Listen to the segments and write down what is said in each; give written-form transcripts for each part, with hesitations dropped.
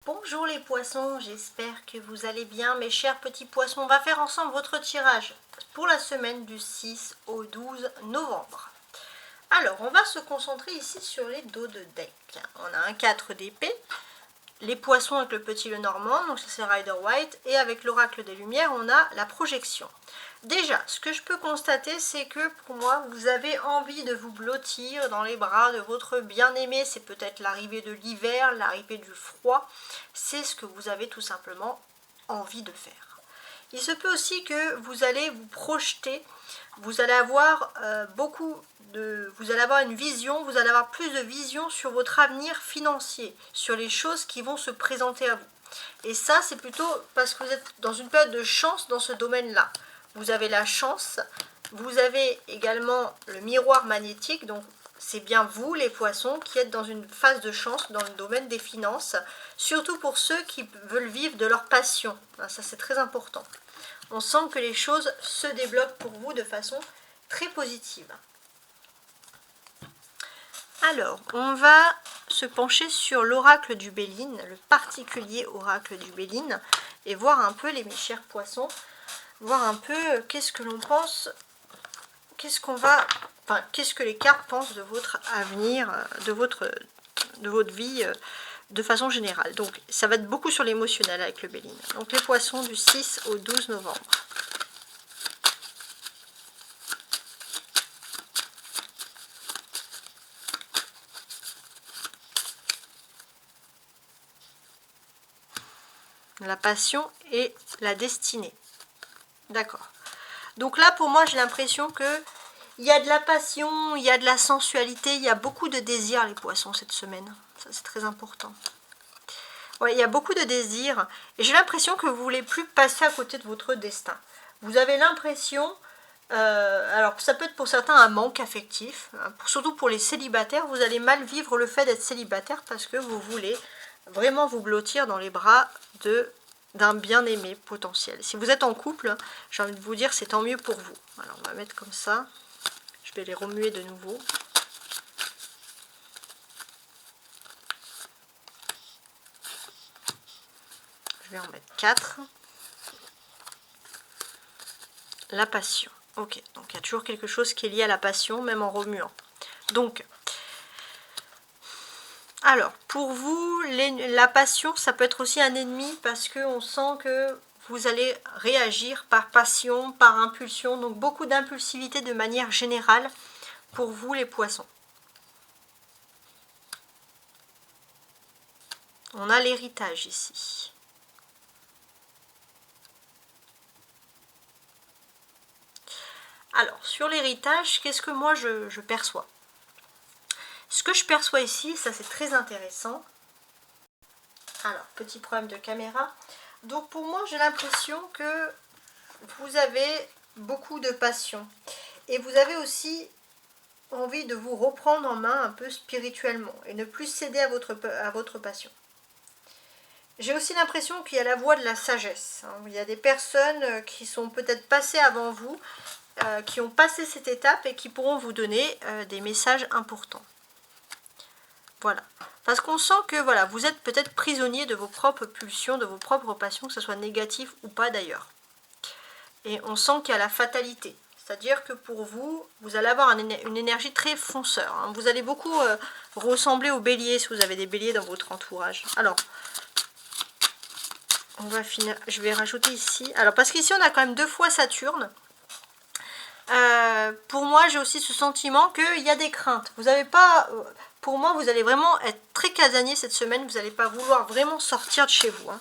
Bonjour les poissons, j'espère que vous allez bien mes chers petits poissons. On va faire ensemble votre tirage pour la semaine du 6 au 12 novembre. Alors, on va se concentrer ici sur les dos de deck. On a un 4 d'épée, les poissons avec le petit le normand, donc ça c'est Rider White, et avec l'oracle des lumières, on a la projection. Déjà, ce que je peux constater, c'est que pour moi, vous avez envie de vous blottir dans les bras de votre bien-aimé. C'est peut-être l'arrivée de l'hiver, l'arrivée du froid. C'est ce que vous avez tout simplement envie de faire. Il se peut aussi que vous allez vous projeter, vous allez avoir vous allez avoir une vision, vous allez avoir plus de vision sur votre avenir financier, sur les choses qui vont se présenter à vous. Et ça, c'est plutôt parce que vous êtes dans une période de chance dans ce domaine-là. Vous avez la chance, vous avez également le miroir magnétique, donc c'est bien vous les poissons qui êtes dans une phase de chance dans le domaine des finances, surtout pour ceux qui veulent vivre de leur passion, ça c'est très important. On sent que les choses se débloquent pour vous de façon très positive. Alors, on va se pencher sur l'oracle du Béline, le particulier oracle du Béline, et voir un peu, mes chers poissons, voir un peu qu'est-ce que l'on pense, qu'est-ce que les cartes pensent de votre avenir, de votre vie de façon générale. Donc ça va être beaucoup sur l'émotionnel avec le Béline. Donc les poissons du 6 au 12 novembre. La passion et la destinée. D'accord. Donc là, pour moi, j'ai l'impression que il y a de la passion, il y a de la sensualité, il y a beaucoup de désir, les poissons, cette semaine. Ça, c'est très important. Ouais, il y a beaucoup de désir. Et j'ai l'impression que vous ne voulez plus passer à côté de votre destin. Vous avez l'impression... alors, ça peut être pour certains un manque affectif. Hein, surtout pour les célibataires, vous allez mal vivre le fait d'être célibataire parce que vous voulez vraiment vous blottir dans les bras d'un bien-aimé potentiel. Si vous êtes en couple, j'ai envie de vous dire c'est tant mieux pour vous. Alors on va mettre comme ça. Je vais les remuer de nouveau. Je vais en mettre 4. La passion. Ok, donc il y a toujours quelque chose qui est lié à la passion, même en remuant. Donc, alors, pour vous, la passion, ça peut être aussi un ennemi parce qu'on sent que vous allez réagir par passion, par impulsion. Donc, beaucoup d'impulsivité de manière générale pour vous, les poissons. On a l'héritage ici. Alors, sur l'héritage, qu'est-ce que moi je perçois? Ce que je perçois ici, ça c'est très intéressant. Alors, petit problème de caméra. Donc pour moi, j'ai l'impression que vous avez beaucoup de passion. Et vous avez aussi envie de vous reprendre en main un peu spirituellement. Et ne plus céder à votre passion. J'ai aussi l'impression qu'il y a la voie de la sagesse. Il y a des personnes qui sont peut-être passées avant vous, qui ont passé cette étape et qui pourront vous donner des messages importants. Voilà. Parce qu'on sent que voilà, vous êtes peut-être prisonnier de vos propres pulsions, de vos propres passions, que ce soit négatif ou pas d'ailleurs. Et on sent qu'il y a la fatalité. C'est-à-dire que pour vous, vous allez avoir une énergie très fonceur. Hein. Vous allez beaucoup ressembler aux béliers si vous avez des béliers dans votre entourage. Alors, on va finir. Je vais rajouter ici. Alors, parce qu'ici, on a quand même 2 fois Saturne. Pour moi, j'ai aussi ce sentiment qu'il y a des craintes. Vous n'avez pas... Pour moi, vous allez vraiment être très casanier cette semaine. Vous n'allez pas vouloir vraiment sortir de chez vous. Hein.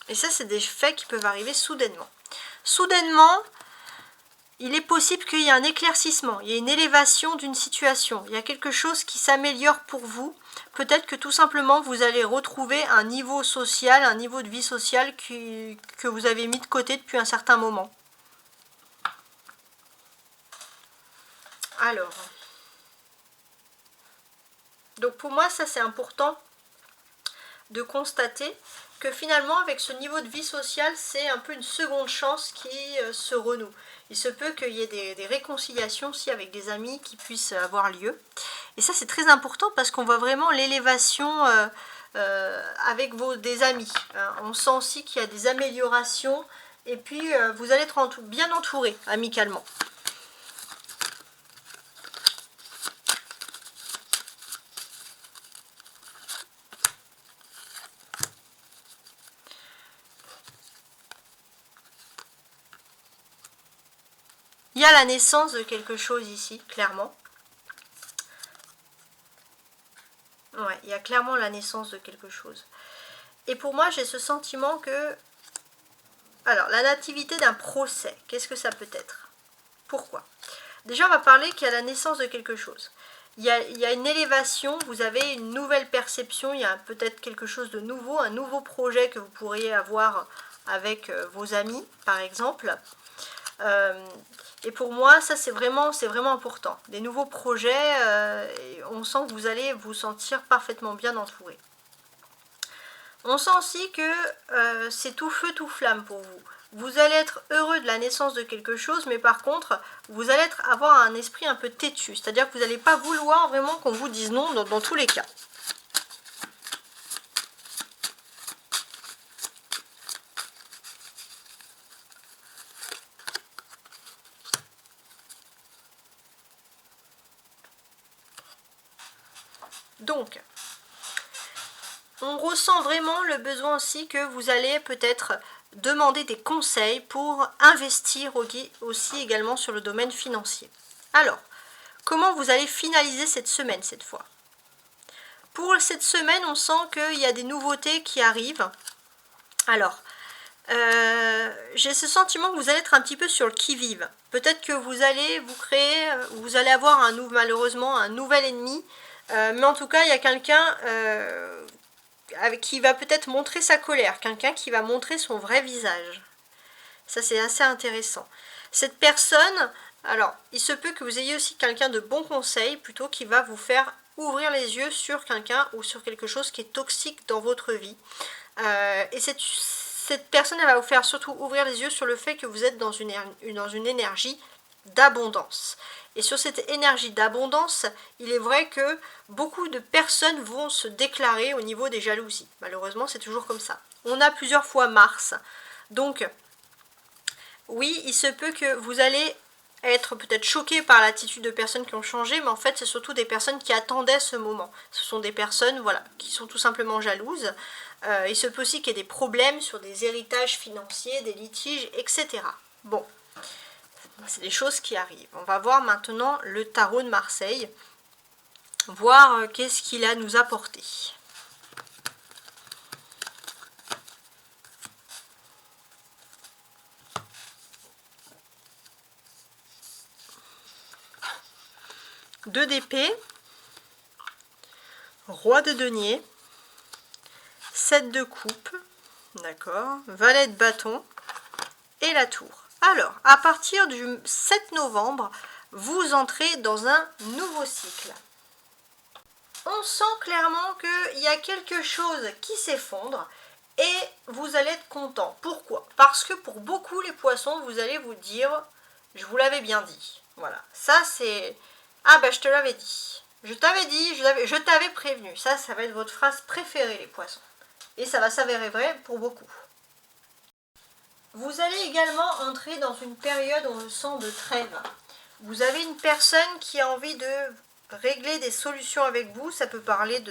Et ça, c'est des faits qui peuvent arriver soudainement. Soudainement, il est possible qu'il y ait un éclaircissement. Il y ait une élévation d'une situation. Il y a quelque chose qui s'améliore pour vous. Peut-être que tout simplement, vous allez retrouver un niveau social, un niveau de vie sociale que vous avez mis de côté depuis un certain moment. Alors, donc pour moi, ça c'est important de constater. que finalement avec ce niveau de vie sociale, c'est un peu une seconde chance qui se renoue. Il se peut qu'il y ait des réconciliations aussi avec des amis qui puissent avoir lieu. Et ça c'est très important parce qu'on voit vraiment l'élévation avec des amis. Hein. On sent aussi qu'il y a des améliorations et puis vous allez être bien entouré amicalement. Il y a la naissance de quelque chose ici, clairement. Ouais, il y a clairement la naissance de quelque chose. Et pour moi, j'ai ce sentiment que... Alors, la nativité d'un procès, qu'est-ce que ça peut être? Pourquoi? Déjà, on va parler qu'il y a la naissance de quelque chose. Il y a une élévation, vous avez une nouvelle perception, il y a peut-être quelque chose de nouveau, un nouveau projet que vous pourriez avoir avec vos amis, par exemple. Et pour moi, ça c'est vraiment important. Des nouveaux projets, on sent que vous allez vous sentir parfaitement bien entouré. On sent aussi que c'est tout feu, tout flamme pour vous. Vous allez être heureux de la naissance de quelque chose, mais par contre, vous allez avoir un esprit un peu têtu. C'est-à-dire que vous n'allez pas vouloir vraiment qu'on vous dise non dans tous les cas. Donc, on ressent vraiment le besoin aussi que vous allez peut-être demander des conseils pour investir aussi également sur le domaine financier. Alors, comment vous allez finaliser cette semaine cette fois? Pour cette semaine, on sent qu'il y a des nouveautés qui arrivent. Alors, j'ai ce sentiment que vous allez être un petit peu sur le qui-vive. Peut-être que vous allez avoir malheureusement un nouvel ennemi. Mais en tout cas, il y a quelqu'un qui va peut-être montrer sa colère, quelqu'un qui va montrer son vrai visage. Ça, c'est assez intéressant. Cette personne, alors, il se peut que vous ayez aussi quelqu'un de bon conseil, plutôt qui va vous faire ouvrir les yeux sur quelqu'un ou sur quelque chose qui est toxique dans votre vie. Et cette personne, elle va vous faire surtout ouvrir les yeux sur le fait que vous êtes dans une énergie d'abondance. Et sur cette énergie d'abondance, il est vrai que beaucoup de personnes vont se déclarer au niveau des jalousies. Malheureusement, c'est toujours comme ça. On a plusieurs fois Mars. Donc, oui, il se peut que vous allez être peut-être choqué par l'attitude de personnes qui ont changé, mais en fait, c'est surtout des personnes qui attendaient ce moment. Ce sont des personnes, voilà, qui sont tout simplement jalouses. Il se peut aussi qu'il y ait des problèmes sur des héritages financiers, des litiges, etc. Bon. C'est des choses qui arrivent. On va voir maintenant le tarot de Marseille. Voir qu'est-ce qu'il a à nous apporter. Deux d'épée. Roi de denier. 7 de coupe. D'accord. Valet de bâton. Et la tour. Alors, à partir du 7 novembre, vous entrez dans un nouveau cycle. On sent clairement qu'il y a quelque chose qui s'effondre et vous allez être content. Pourquoi? Parce que pour beaucoup les poissons, vous allez vous dire « je vous l'avais bien dit ». Voilà, ça c'est « ah ben je te l'avais dit, je t'avais dit, je t'avais prévenu ». Ça va être votre phrase préférée les poissons. Et ça va s'avérer vrai pour beaucoup. Vous allez également entrer dans une période, on le sent, de trêve. Vous avez une personne qui a envie de régler des solutions avec vous. Ça peut parler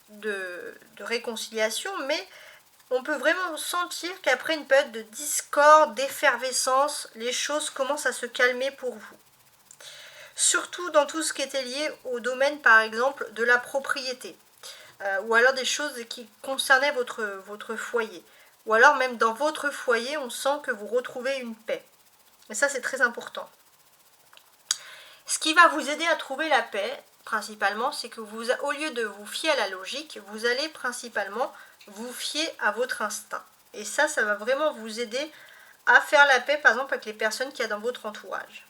de réconciliation, mais on peut vraiment sentir qu'après une période de discorde, d'effervescence, les choses commencent à se calmer pour vous. Surtout dans tout ce qui était lié au domaine, par exemple, de la propriété. Ou alors des choses qui concernaient votre foyer. Ou alors même dans votre foyer, on sent que vous retrouvez une paix. Et ça, c'est très important. Ce qui va vous aider à trouver la paix, principalement, c'est que vous, au lieu de vous fier à la logique, vous allez principalement vous fier à votre instinct. Et ça va vraiment vous aider à faire la paix, par exemple, avec les personnes qu'il y a dans votre entourage.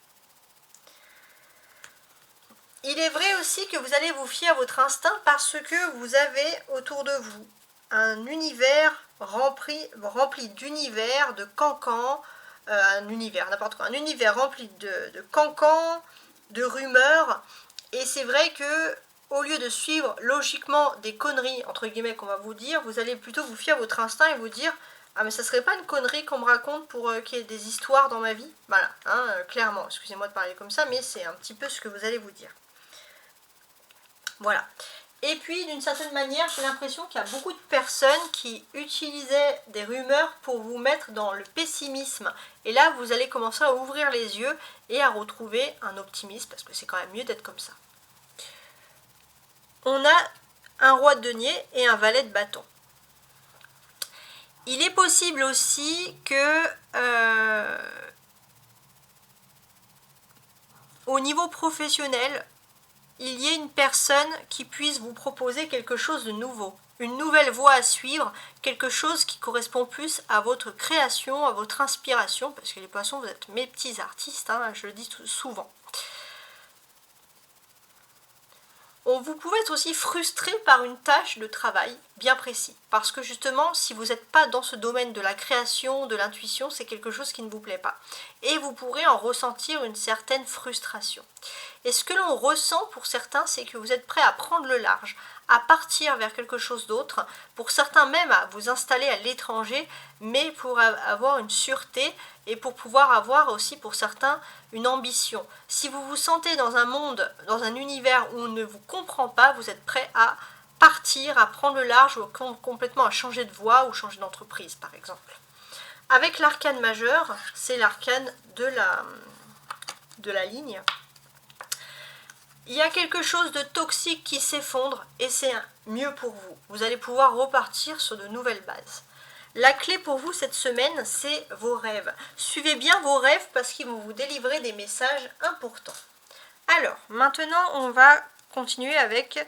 Il est vrai aussi que vous allez vous fier à votre instinct parce que vous avez autour de vous un univers rempli d'univers, de cancans, un univers, n'importe quoi, un univers rempli de cancans, de rumeurs, et c'est vrai que au lieu de suivre logiquement des conneries, entre guillemets, qu'on va vous dire, vous allez plutôt vous fier à votre instinct et vous dire « Ah mais ça serait pas une connerie qu'on me raconte pour qu'il y ait des histoires dans ma vie ?» Voilà, hein, clairement, excusez-moi de parler comme ça, mais c'est un petit peu ce que vous allez vous dire. Voilà. Et puis, d'une certaine manière, j'ai l'impression qu'il y a beaucoup de personnes qui utilisaient des rumeurs pour vous mettre dans le pessimisme. Et là, vous allez commencer à ouvrir les yeux et à retrouver un optimisme, parce que c'est quand même mieux d'être comme ça. On a un roi de denier et un valet de bâton. Il est possible aussi que, au niveau professionnel, il y ait une personne qui puisse vous proposer quelque chose de nouveau, une nouvelle voie à suivre, quelque chose qui correspond plus à votre création, à votre inspiration, parce que les poissons, vous êtes mes petits artistes, hein, je le dis souvent. Vous pouvez être aussi frustré par une tâche de travail bien précis, parce que justement, si vous n'êtes pas dans ce domaine de la création, de l'intuition, c'est quelque chose qui ne vous plaît pas. Et vous pourrez en ressentir une certaine frustration. Et ce que l'on ressent pour certains, c'est que vous êtes prêt à prendre le large, à partir vers quelque chose d'autre, pour certains même à vous installer à l'étranger, mais pour avoir une sûreté et pour pouvoir avoir aussi pour certains une ambition. Si vous vous sentez dans un monde, dans un univers où on ne vous comprend pas, vous êtes prêt à partir, à prendre le large ou complètement à changer de voie ou changer d'entreprise par exemple. Avec l'arcane majeur, c'est l'arcane de la ligne. Il y a quelque chose de toxique qui s'effondre et c'est mieux pour vous. Vous allez pouvoir repartir sur de nouvelles bases. La clé pour vous cette semaine, c'est vos rêves. Suivez bien vos rêves parce qu'ils vont vous délivrer des messages importants. Alors, maintenant, on va continuer avec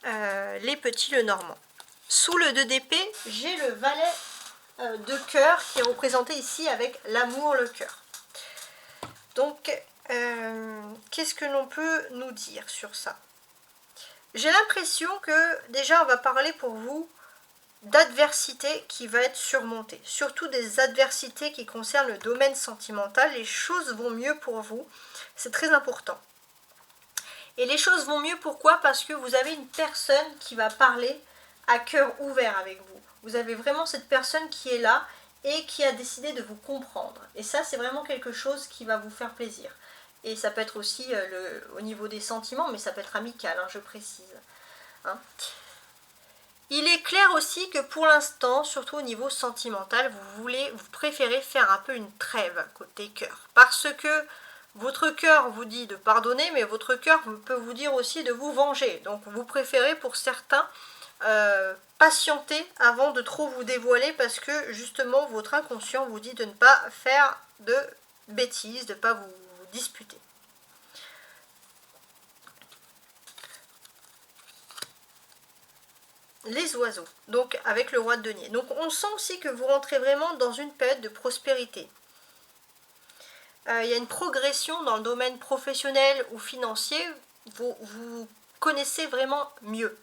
les petits Lenormand. Sous le 2 d'épée, j'ai le valet de cœur qui est représenté ici avec l'amour, le cœur. Donc, qu'est-ce que l'on peut nous dire sur ça? J'ai l'impression que déjà on va parler pour vous d'adversité qui va être surmontée, surtout des adversités qui concernent le domaine sentimental. Les choses vont mieux pour vous, c'est très important. Et les choses vont mieux pourquoi? Parce que vous avez une personne qui va parler à cœur ouvert avec vous. Vous avez vraiment cette personne qui est là et qui a décidé de vous comprendre. Et ça, c'est vraiment quelque chose qui va vous faire plaisir. Et ça peut être aussi au niveau des sentiments, mais ça peut être amical, hein, je précise. Hein. Il est clair aussi que pour l'instant, surtout au niveau sentimental, vous préférez faire un peu une trêve côté cœur. Parce que votre cœur vous dit de pardonner, mais votre cœur peut vous dire aussi de vous venger. Donc vous préférez pour certains patienter avant de trop vous dévoiler parce que justement votre inconscient vous dit de ne pas faire de bêtises, de ne pas vous disputer. Les oiseaux, donc avec le roi de denier. Donc on sent aussi que vous rentrez vraiment dans une période de prospérité. Il y a une progression dans le domaine professionnel ou financier, vous connaissez vraiment mieux.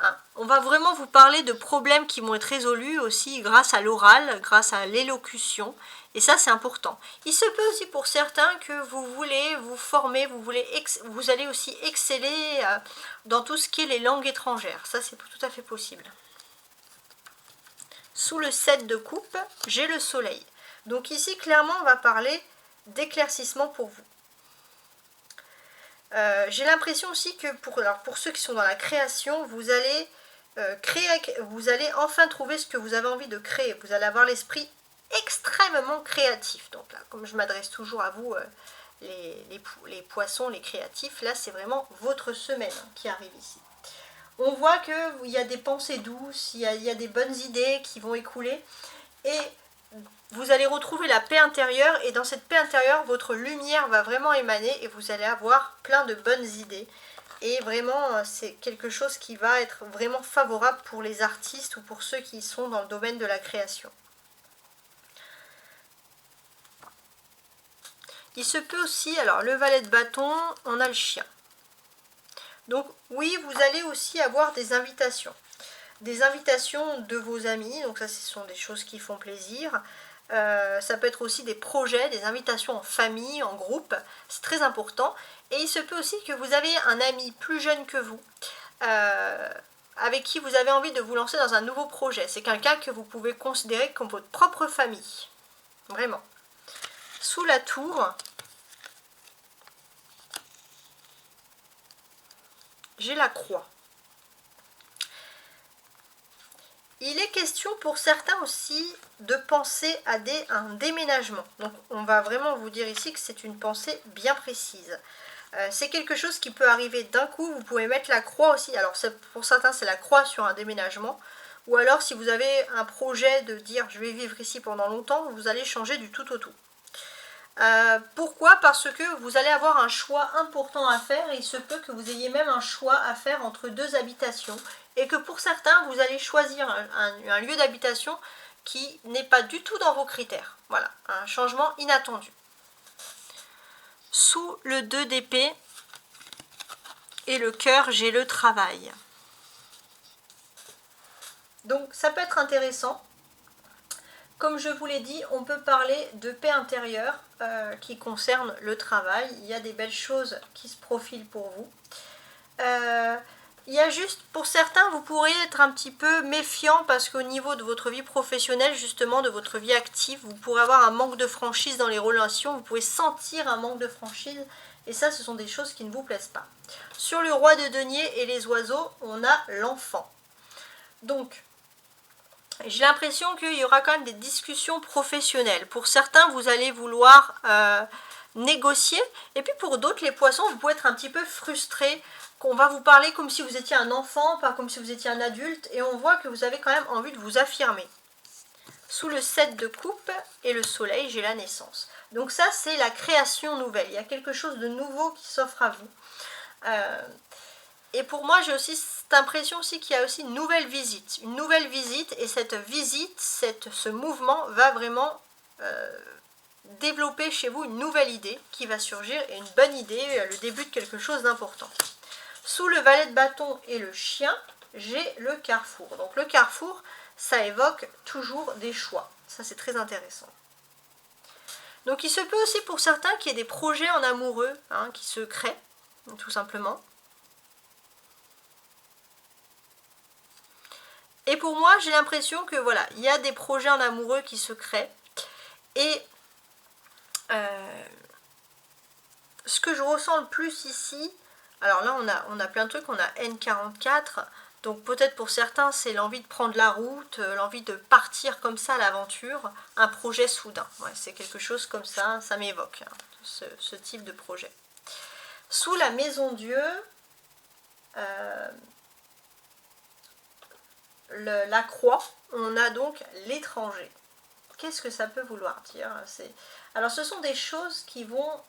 Hein. On va vraiment vous parler de problèmes qui vont être résolus aussi grâce à l'oral, grâce à l'élocution. Et ça, c'est important. Il se peut aussi pour certains que vous voulez vous former, vous allez aussi exceller dans tout ce qui est les langues étrangères. Ça, c'est tout à fait possible. Sous le 7 de coupe, j'ai le soleil. Donc ici, clairement, on va parler d'éclaircissement pour vous. J'ai l'impression aussi que pour ceux qui sont dans la création, vous allez enfin trouver ce que vous avez envie de créer. Vous allez avoir l'esprit extrêmement créatif. Donc là, comme je m'adresse toujours à vous, les poissons, les créatifs, là c'est vraiment votre semaine qui arrive ici. On voit qu'il y a des pensées douces, il y a des bonnes idées qui vont écouler et vous allez retrouver la paix intérieure et dans cette paix intérieure, votre lumière va vraiment émaner et vous allez avoir plein de bonnes idées. Et vraiment, c'est quelque chose qui va être vraiment favorable pour les artistes ou pour ceux qui sont dans le domaine de la création. Il se peut aussi, alors le valet de bâton, on a le chien. Donc oui, vous allez aussi avoir des invitations. des invitations de vos amis, donc ça ce sont des choses qui font plaisir. Ça peut être aussi des projets, des invitations en famille, en groupe, c'est très important. Et il se peut aussi que vous avez un ami plus jeune que vous, avec qui vous avez envie de vous lancer dans un nouveau projet. C'est quelqu'un que vous pouvez considérer comme votre propre famille, vraiment. Sous la tour, j'ai la croix. Il est question pour certains aussi de penser à un déménagement. Donc on va vraiment vous dire ici que c'est une pensée bien précise. C'est quelque chose qui peut arriver d'un coup. Vous pouvez mettre la croix aussi. Alors pour certains c'est la croix sur un déménagement. Ou alors si vous avez un projet de dire je vais vivre ici pendant longtemps, vous allez changer du tout au tout. Pourquoi? Parce que vous allez avoir un choix important à faire et il se peut que vous ayez même un choix à faire entre deux habitations et que pour certains vous allez choisir un lieu d'habitation qui n'est pas du tout dans vos critères. Voilà, un changement inattendu. Sous le 2 d'épée et le cœur, j'ai le travail. Donc ça peut être intéressant. Comme je vous l'ai dit, on peut parler de paix intérieure qui concerne le travail. Il y a des belles choses qui se profilent pour vous. Il y a juste, pour certains, vous pourriez être un petit peu méfiant parce qu'au niveau de votre vie professionnelle, justement, de votre vie active, vous pourrez avoir un manque de franchise dans les relations. Vous pouvez sentir un manque de franchise et ça, ce sont des choses qui ne vous plaisent pas. Sur le roi de denier et les oiseaux, on a l'enfant. Donc, j'ai l'impression qu'il y aura quand même des discussions professionnelles. Pour certains, vous allez vouloir négocier. Et puis pour d'autres, les poissons, vous pouvez être un petit peu frustrés. Qu'on va vous parler comme si vous étiez un enfant, pas comme si vous étiez un adulte. Et on voit que vous avez quand même envie de vous affirmer. Sous le 7 de coupe et le soleil, j'ai la naissance. Donc ça, c'est la création nouvelle. Il y a quelque chose de nouveau qui s'offre à vous. Et pour moi, j'ai aussi cette impression aussi qu'il y a aussi une nouvelle visite. Une nouvelle visite, et cette visite, ce mouvement va vraiment développer chez vous une nouvelle idée qui va surgir, et une bonne idée, le début de quelque chose d'important. Sous le valet de bâton et le chien, j'ai le carrefour. Donc le carrefour, ça évoque toujours des choix. Ça, c'est très intéressant. Donc il se peut aussi pour certains qu'il y ait des projets en amoureux qui se créent, tout simplement. Et pour moi, j'ai l'impression que voilà, il y a des projets en amoureux qui se créent. Et ce que je ressens le plus ici, alors là on a plein de trucs, on a N44, donc peut-être pour certains c'est l'envie de prendre la route, l'envie de partir comme ça à l'aventure, un projet soudain. Ouais, c'est quelque chose comme ça m'évoque ce type de projet. Sous la maison Dieu, la croix, on a donc l'étranger. Qu'est-ce que ça peut vouloir dire? Alors ce sont des choses qui vont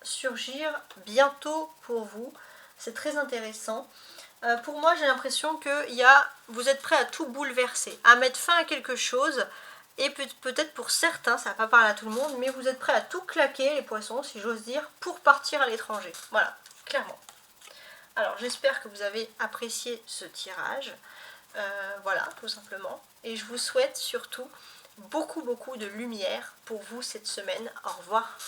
surgir bientôt pour vous. C'est très intéressant. Pour moi, j'ai l'impression que vous êtes prêt à tout bouleverser, à mettre fin à quelque chose. Et peut-être pour certains, ça ne va pas parler à tout le monde, mais vous êtes prêt à tout claquer, les poissons, si j'ose dire, pour partir à l'étranger. Voilà, clairement. Alors j'espère que vous avez apprécié ce tirage. Voilà, tout simplement. Et je vous souhaite surtout beaucoup de lumière pour vous cette semaine. Au revoir.